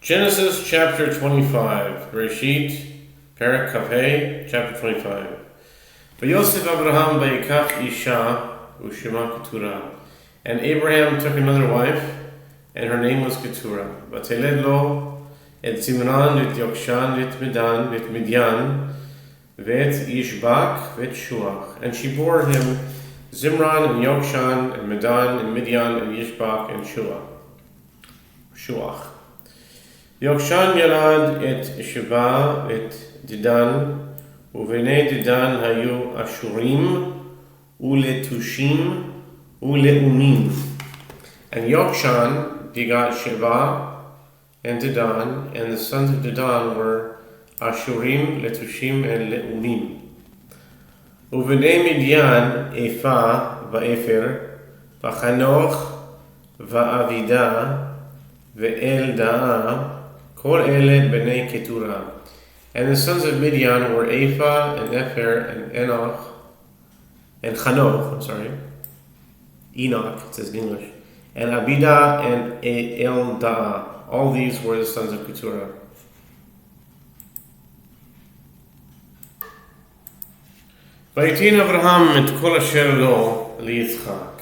Genesis chapter 25, Beresheet, Perek Kafeh, chapter 25. Vayosef Abraham vayikach isha u'shema Keturah. And Abraham took another wife, and her name was Keturah. Vateled lo et Zimran et Yokshan et Medan et Midian vet Ishbak vet Shuach. And she bore him Zimran and Yokshan and Medan and Midian and Yishbak and Shuach. Yokshan yalad et Sheba et Didan, uvnei Didan hayu Ashurim uletushim uleumim. And Yokshan begot Sheba and Didan, and the sons of Didan were Ashurim, Letushim, and Leumim. Uvnei Midian Ephah va'Efer va'Chanoch va'Avida ve'Eldaah. Kol ele b'nei Keturah. And the sons of Midian were Ephah and Epher and Enoch and Chanoch, Enoch, it says in English, and Abida and Eldaah. All these were the sons of Keturah. Vayitin Avraham et kol asher lo liYitzchak.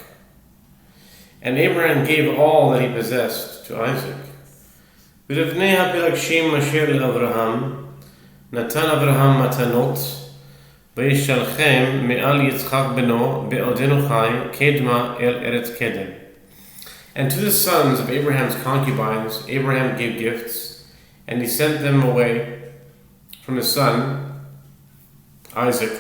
And Abraham gave all that he possessed to Isaac. ולבני הפלגשים אשר לאברהם נתן אברהם מתנות וישלחם מעל יצחק בנו בעודנו חי קדמה אל ארץ קדם. And to the sons of Abraham's concubines Abraham gave gifts, and he sent them away from his son Isaac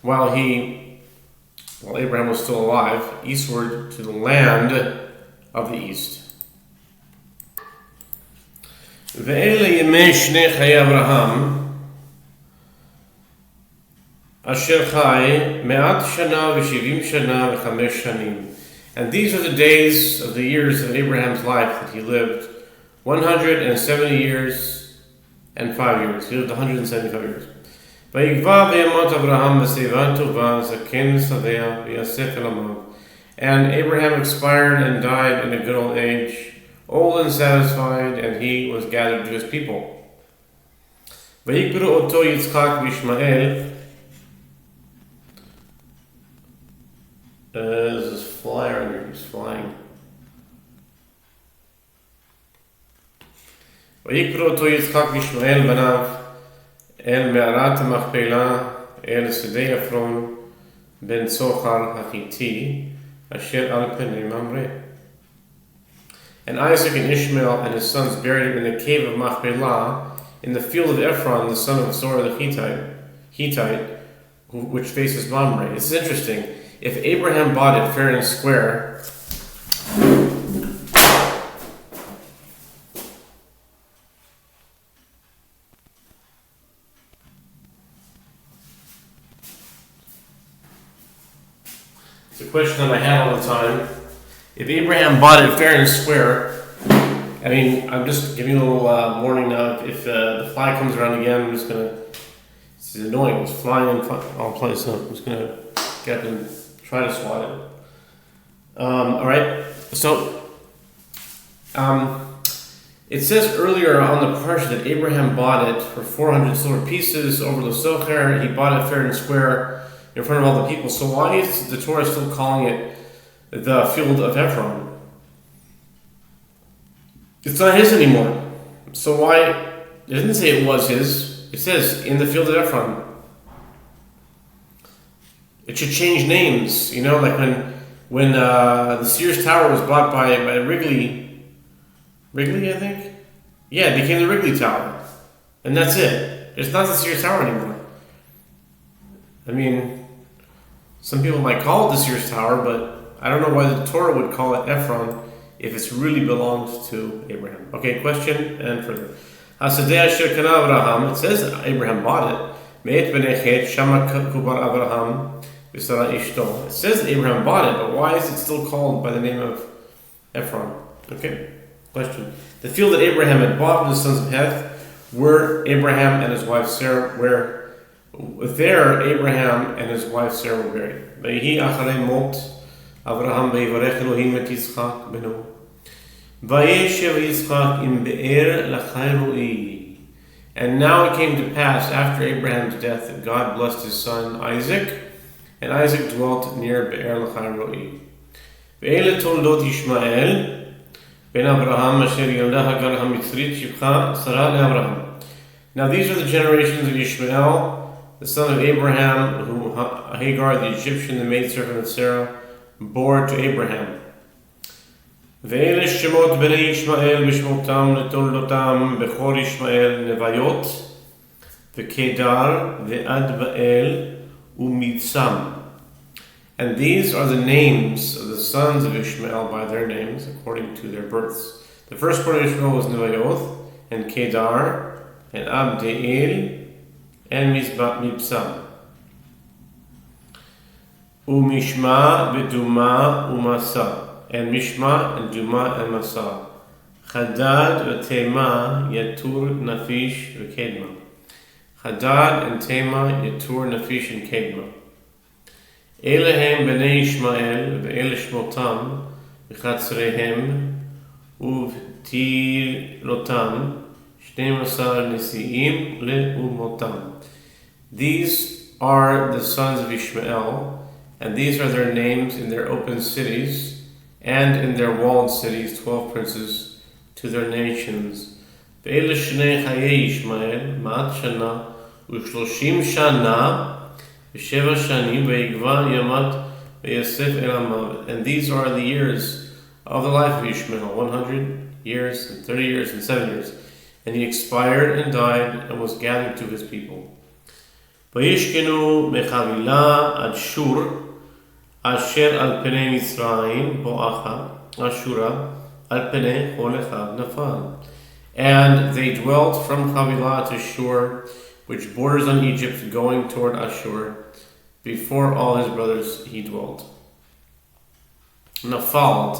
while Abraham was still alive, eastward to the land of the east. ואלה ימי שני חיי אברהם אשר חי 100 שנה ו70 שנה ו5 שנים. And these are the days of the years of Abraham's life that he lived, 170 years and 5 years. He lived 175 years. ויגבע בימות אברהם בשיבה טובה זקן שבע ויאסף אל עמיו. And Abraham expired and died in a good old age, old and satisfied, and he was gathered to his people. ויקברו אותו יצחק וישמעאל. There's this flyer in here, he's flying. ויקברו אותו יצחק וישמעאל בניו אל מערת המכפלה אל שדה עפרון בן צוחר החיתי אשר על פני ממרא. And Isaac and Ishmael and his sons buried him in the cave of Machpelah in the field of Ephron, the son of Sofer the Hittite, which faces Mamre. This is interesting. If Abraham bought it fair and square, it's a question that I have all the time. If Abraham bought it fair and square, I mean, I'm just giving you a little warning now. If the fly comes around again, I'm just going to, it's annoying, it's flying in all places. So I'm just going to get up and try to swat it. Alright, so it says earlier on the parsha that Abraham bought it for 400 silver pieces over the Sofer. He bought it fair and square in front of all the people. So why is the Torah still calling it the field of Ephron? It's not his anymore. So why? It doesn't say it was his. It says in the field of Ephron. It should change names. You know, like when the Sears Tower was bought by Wrigley, I think? Yeah, it became the Wrigley Tower. And that's it. It's not the Sears Tower anymore. I mean, some people might call it the Sears Tower, but I don't know why the Torah would call it Ephron if it really belongs to Abraham. Okay, question and further. Hasadeh asher kana Abraham. It says that Abraham bought it. Me'et b'nei chet shama kubar Abraham v'sara ishto. It says that Abraham bought it, but why is it still called by the name of Ephron? Okay, question. The field that Abraham had bought with the sons of Heth, where Abraham and his wife Sarah were, there Abraham and his wife Sarah were buried. V'yehi acharei mot Avraham ויברך אלוהים את יצחק בנו Vayeshev Yitzchak im Be'er Lachai Ro'i. And now it came to pass after Abraham's death that God blessed his son Isaac, and Isaac dwelt near Be'er Lachai Ro'i. Ve'ele toldot Yishmael ben Abraham asher yolda Hagar HaMitzrit shivcha Sarah leAbraham. Now these are the generations of Ishmael, the son of Abraham, whom Hagar the Egyptian, the maidservant of Sarah, bore to Abraham. ואלה שמות בני ישמעאל בשמותם לתולדותם בכור ישמעאל נביות וקדר ועד באל ומיצם. And these are the names of the sons of Ishmael by their names according to their births. The first born of Ishmael was Nevayoth and Kedar and Abdeel and Mibsam. Umishma beduma umasa. And Mishma and Duma and Masa. Hadad v'Tema Yatur Nafish v'Kedma. Hadad and Tema Yatur Nafish and Kedma. Elehem b'nei Yishmael v'ele shmotam v'chatzrehem uv'tirotam 12 nesiim le'umotam. These are the sons of Ishmael, and these are their names in their open cities, and in their walled cities 12 princes to their nations. Ve'ele shnei chayei Yishmael ma'at shana u'shloshim shana v'sheva shanim ve'yigva yamat ve'yasef el hamavet. And these are the years of the life of Ishmael, 100 years and 30 years and 7 years. And he expired and died and was gathered to his people. Vayishkenu mechavila ad shur Asher al penei Mitzrayim bo'acha Ashura al penei chol echad nafal. And they dwelt from Havilah to Shur, which borders on Egypt, going toward Ashur. Before all his brothers he dwelt. Nafal,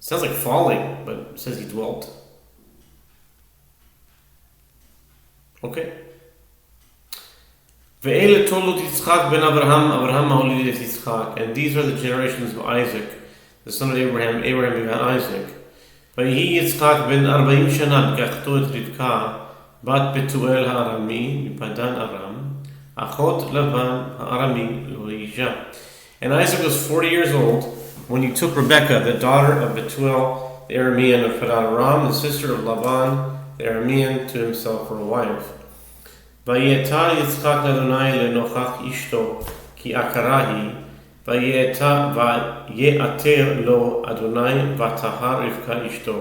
sounds like falling, but it says he dwelt. Okay. Ve'ele toldot Yitzchak ben Abraham, Abraham ha'olid et Yitzchak. And these are the generations of Isaac, the son of Abraham. Abraham begat Isaac. Vayihi Yitzchak ben 40 shana b'gachto et Rivka, bat Betuel ha'arami, mipadan Aram, achot Lavan ha'arami lo Yisha. And Isaac was 40 years old when he took Rebekah, the daughter of Betuel, the Aramean of Padan Aram, the sister of Laban, the Aramean, to himself for a wife. ויתר יצחק לאדוני לנוכח אשתו כי עקרה היא ויעתר לו אדוני ותהר רבקה אשתו.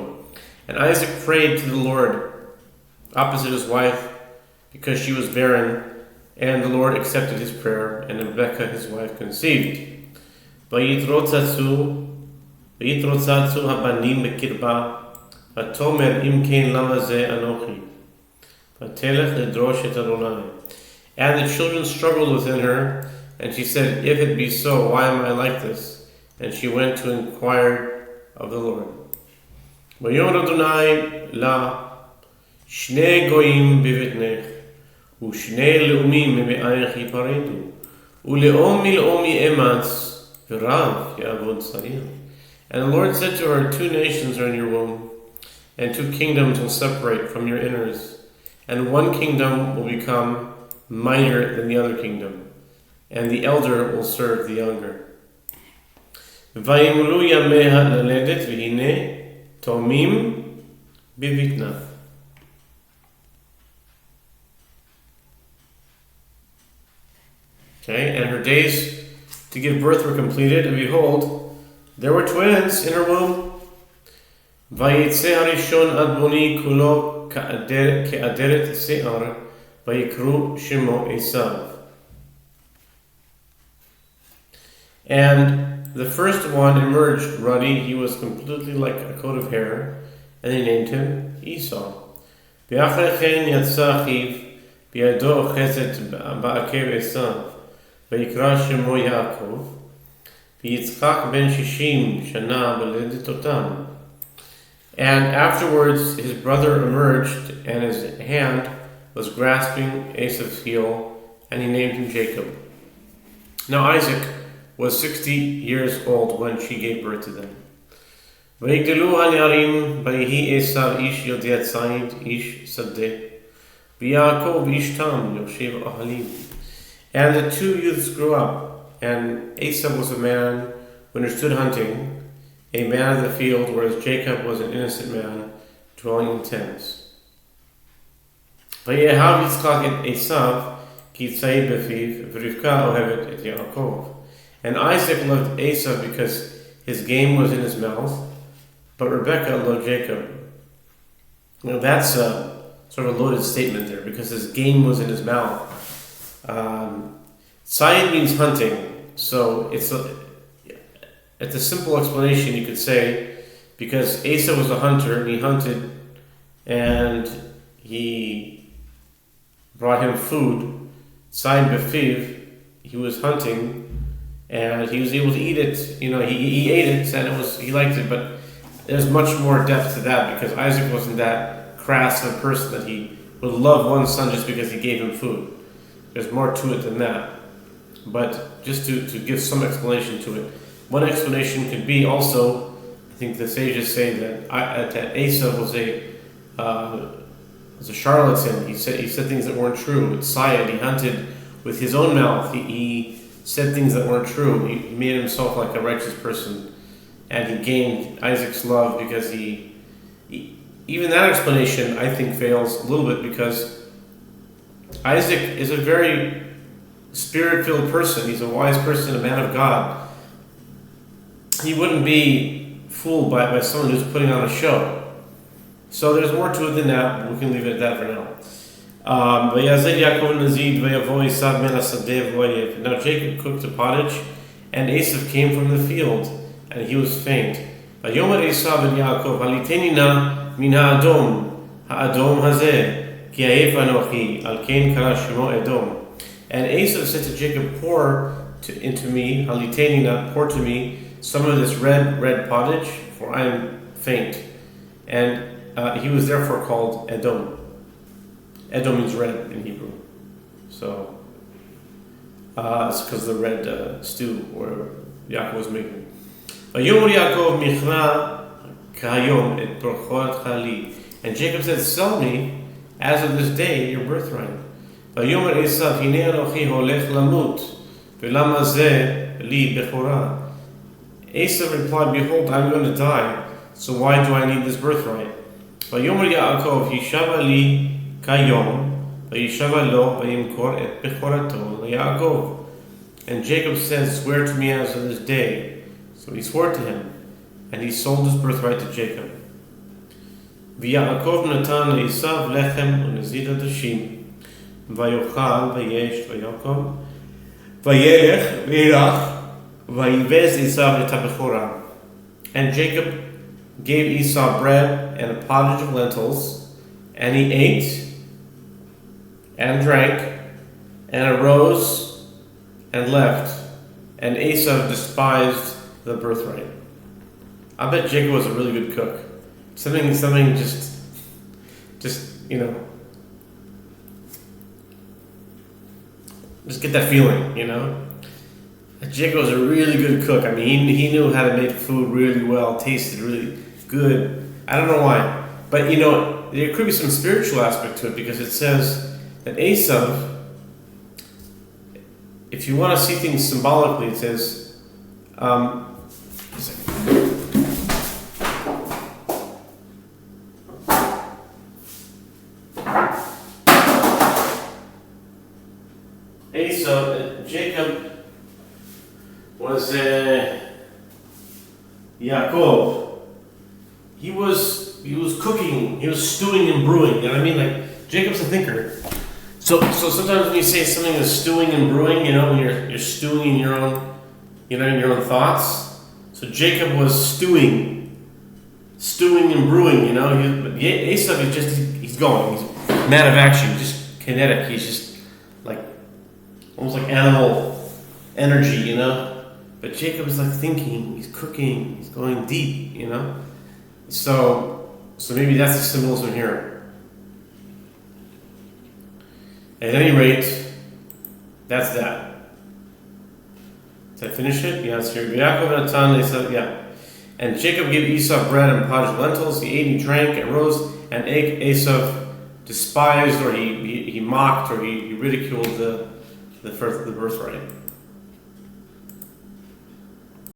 And Isaac prayed to the Lord opposite his wife because she was barren, and the Lord accepted his prayer, and Rebekah his wife conceived. ויתרוצצו הבנים בקרבה ותאמר אם כן למה זה אנוכי. And the children struggled within her, and she said, if it be so, why am I like this? And she went to inquire of the Lord. ויאמר אדוני לה, שני גויים בבטנך, ושני לאומים ממאייך ייפרדו, ולאום מלאומי אמץ, ורב יעבוד צעיר. And the Lord said to her, 2 nations are in your womb, and 2 kingdoms will separate from your inners. And 1 kingdom will become mightier than the other kingdom, and the elder will serve the younger. וימלאו ימיה ללדת והנה תאומים בבטנה. Okay, and her days to give birth were completed, and behold, there were twins in her womb. ויצא הראשון עד בוני כולו כאדרת שיער, ויקראו שמו עשיו. And the first one emerged ruddy, he was completely like a coat of hair, and they named him Esau. ואחרי כן יצא אחיו, בידו אוחזת בעקב עשיו, ויקרא שמו יעקב, ויצחק בן 60 שנה בלדת אותם. And afterwards his brother emerged, and his hand was grasping Esau's heel, and he named him Jacob. Now Isaac was 60 years old when she gave birth to them. ויגדלו הנערים, ויהי עשיו איש יודע ציד, איש שדה, ויעקב איש תם, יושב אוהלים. And the two youths grew up, and Esau was a man who understood hunting, a man of the field, whereas Jacob was an innocent man dwelling in tents. ויאהב יצחק את עשיו, כי ציד בפיו, ורבקה אוהבת את יעקב. And Isaac loved Esau because his game was in his mouth, but Rebekah loved Jacob. That's a sort of a loaded statement there, because his game was in his mouth. Tzayid means hunting, so it's a simple explanation, you could say, because Esau was a hunter, and he hunted, and he brought him food. Tzayid befiv, he was hunting, and he was able to eat it. He ate it, and he liked it, but there's much more depth to that, because Isaac wasn't that crass of a person that he would love one son just because he gave him food. There's more to it than that. But just to give some explanation to it, one explanation could be also, I think the sages say that Esau was a charlatan. He said things that weren't true. It's Tzayid. He hunted with his own mouth. He said things that weren't true. He made himself like a righteous person, and he gained Isaac's love because he even that explanation, I think, fails a little bit, because Isaac is a very spirit-filled person. He's a wise person, a man of God. He wouldn't be fooled by someone who's putting on a show. So there's more to it than that, but we can leave it at that for now. Now Jacob cooked a pottage, and Esau came from the field, and he was faint. ויאמר עשיו אל יעקב, הליטני נא מן האדום הזה, כי עייף אנוכי, על כן קרא שמו אדום. And Esau said to Jacob, pour into me, haliteni nā, pour to me some of this red pottage, for I am faint. And he was therefore called Edom. Edom means red in Hebrew. So it's because of the red stew where Yaakov was making. ויאמר יעקב מכרה כהיום את ברכתך לי. And Jacob said, sell me, as of this day, your birthright. ויאמר עשיו, הנה אנוכי הולך למות, ולמה זה לי בכורה? Esau replied, behold, I'm going to die, so why do I need this birthright? ויאמר יעקב, הישבע לי כיום, וישבע לו, וימכור את בכורתו ליעקב. And Jacob said, swear to me as of this day. So he swore to him, and he sold his birthright to Jacob. ויעקב נתן לעשיו לחם ונזיד עדשים, ויאכל וישת ויקום, וילך וילך, ויבז עשיו את הבכורה. And Jacob gave Esau bread and a pottage of lentils, and he ate and drank and arose and left, and Esau despised the birthright. I bet Jacob was a really good cook. Something just just get that feeling, Jacob was a really good cook. I mean, he knew how to make food really well, tasted really good. I don't know why, but there could be some spiritual aspect to it, because it says that Esau, if you want to see things symbolically, it says, Jacob was Yaakov. He was cooking. He was stewing and brewing. You know what I mean? Like, Jacob's a thinker. So sometimes when you say something is stewing and brewing, when you're stewing in your own, in your own thoughts. So Jacob was stewing and brewing. But Esau he's going. He's a man of action. Just kinetic. He's just like almost like animal energy. But Jacob is like thinking. He's cooking. He's going deep. So maybe that's the symbolism here. At any rate, that's that. Did I finish it? Yeah, it's here. Yeah. And Jacob gave Esau bread and potted lentils. He ate and drank and rose, and Esau despised, or he mocked, or he ridiculed the birthright.